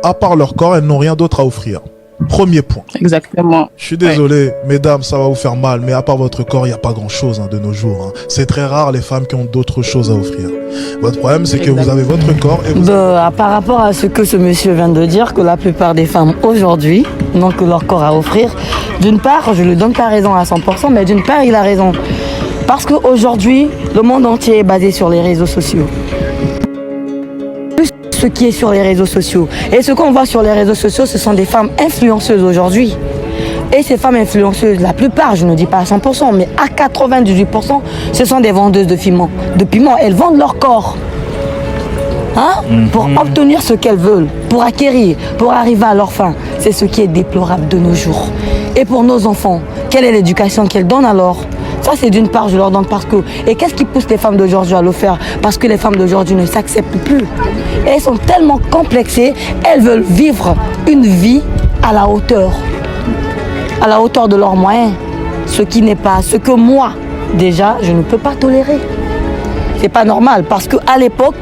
à part leur corps, elles n'ont rien d'autre à offrir. Premier point. Exactement. Je suis désolé, mesdames, ça va vous faire mal, mais à part votre corps, il n'y a pas grand-chose de nos jours. C'est très rare les femmes qui ont d'autres choses à offrir. Votre problème, c'est que vous avez votre corps et vous... Par rapport à ce que ce monsieur vient de dire, que la plupart des femmes aujourd'hui n'ont que leur corps à offrir, d'une part, je ne lui donne pas raison à 100%, mais d'une part, il a raison. Parce qu'aujourd'hui, le monde entier est basé sur les réseaux sociaux. Ce qui est sur les réseaux sociaux. Et ce qu'on voit sur les réseaux sociaux, ce sont des femmes influenceuses aujourd'hui. Et ces femmes influenceuses, la plupart, je ne dis pas à 100%, mais à 98%, ce sont des vendeuses de piment. Elles vendent leur corps. Pour obtenir ce qu'elles veulent, pour acquérir, pour arriver à leur fin. C'est ce qui est déplorable de nos jours. Et pour nos enfants, quelle est l'éducation qu'elles donnent alors? Ça, c'est d'une part, je leur donne parce que... Et qu'est-ce qui pousse les femmes d'aujourd'hui à le faire? Parce que les femmes d'aujourd'hui ne s'acceptent plus. Et elles sont tellement complexées, elles veulent vivre une vie à la hauteur de leurs moyens. Ce qui n'est pas... Ce que moi, déjà, je ne peux pas tolérer. C'est pas normal parce qu'à l'époque,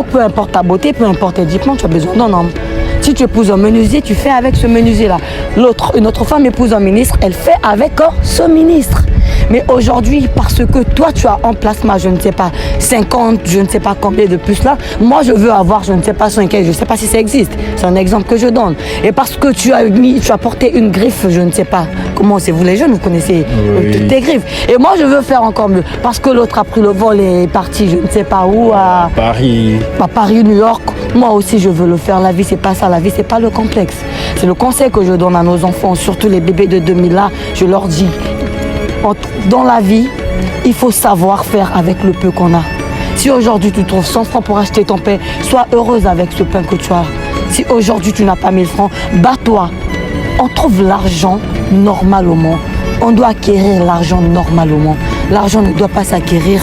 peu importe ta beauté, peu importe tes diplômes, tu as besoin d'un homme. Si tu épouses un menuisier, tu fais avec ce menuisier-là. Une autre femme épouse un ministre, elle fait avec ce ministre. Mais aujourd'hui, parce que toi, tu as en placement, je ne sais pas, 50, je ne sais pas combien de plus là, moi, je veux avoir, je ne sais pas, 5, je ne sais pas si ça existe. C'est un exemple que je donne. Et parce que tu as porté une griffe, je ne sais pas comment c'est, vous les jeunes, vous connaissez tes griffes. Et moi, je veux faire encore mieux. Parce que l'autre a pris le vol et est parti, je ne sais pas où, à Paris, New York. Moi aussi, je veux le faire. La vie, c'est pas ça. La vie, c'est pas le complexe. C'est le conseil que je donne à nos enfants, surtout les bébés de 2000 là. Je leur dis, dans la vie, il faut savoir faire avec le peu qu'on a. Si aujourd'hui tu trouves 100 francs pour acheter ton pain, sois heureuse avec ce pain que tu as. Si aujourd'hui tu n'as pas 1000 francs, bats-toi. On trouve l'argent normalement. On doit acquérir l'argent normalement. L'argent ne doit pas s'acquérir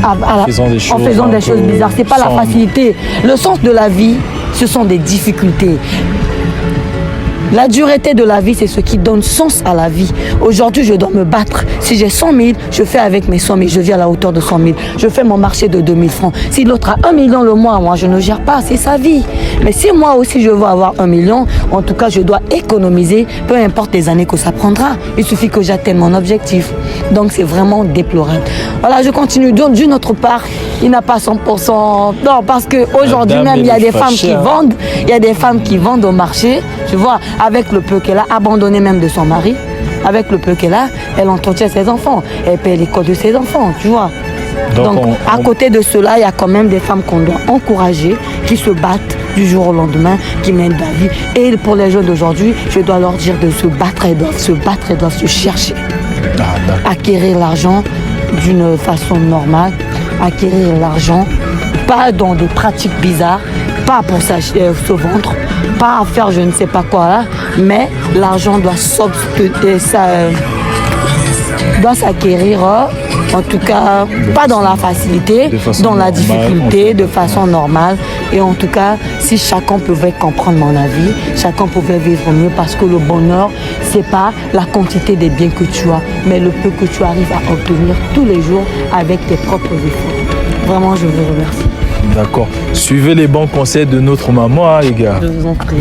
en faisant des choses bizarres. C'est pas la facilité. Le sens de la vie, ce sont des difficultés. La dureté de la vie, c'est ce qui donne sens à la vie. Aujourd'hui, je dois me battre. Si j'ai 100 000, je fais avec mes 100 000. Je vis à la hauteur de 100 000. Je fais mon marché de 2000 francs. Si l'autre a 1 million le mois, moi, je ne gère pas. C'est sa vie. Mais si moi aussi, je veux avoir 1 million, en tout cas, je dois économiser, peu importe les années que ça prendra. Il suffit que j'atteigne mon objectif. Donc, c'est vraiment déplorable. Voilà, je continue. Donc, d'une autre part, il n'a pas 100%. Non, parce qu'aujourd'hui même, il y a des femmes qui vendent. Il y a des femmes qui vendent au marché. Tu vois, avec le peu qu'elle a, abandonné même de son mari, avec le peu qu'elle a, elle entretient ses enfants, elle paye l'école de ses enfants, tu vois. Donc à côté de cela, il y a quand même des femmes qu'on doit encourager, qui se battent du jour au lendemain, qui mènent la vie. Et pour les jeunes d'aujourd'hui, je dois leur dire de se battre, elles doivent se battre, elles doivent se chercher. Acquérir l'argent d'une façon normale, acquérir l'argent, pas dans des pratiques bizarres, pas pour se vendre, pas à faire je ne sais pas quoi là, mais l'argent doit s'acquérir, en tout cas pas dans la facilité, dans la difficulté, de façon normale. Et en tout cas, si chacun pouvait comprendre mon avis, chacun pouvait vivre mieux, parce que le bonheur, c'est pas la quantité des biens que tu as, mais le peu que tu arrives à obtenir tous les jours avec tes propres efforts. Vraiment, je vous remercie. D'accord. Suivez les bons conseils de notre maman, les gars. Je vous en prie.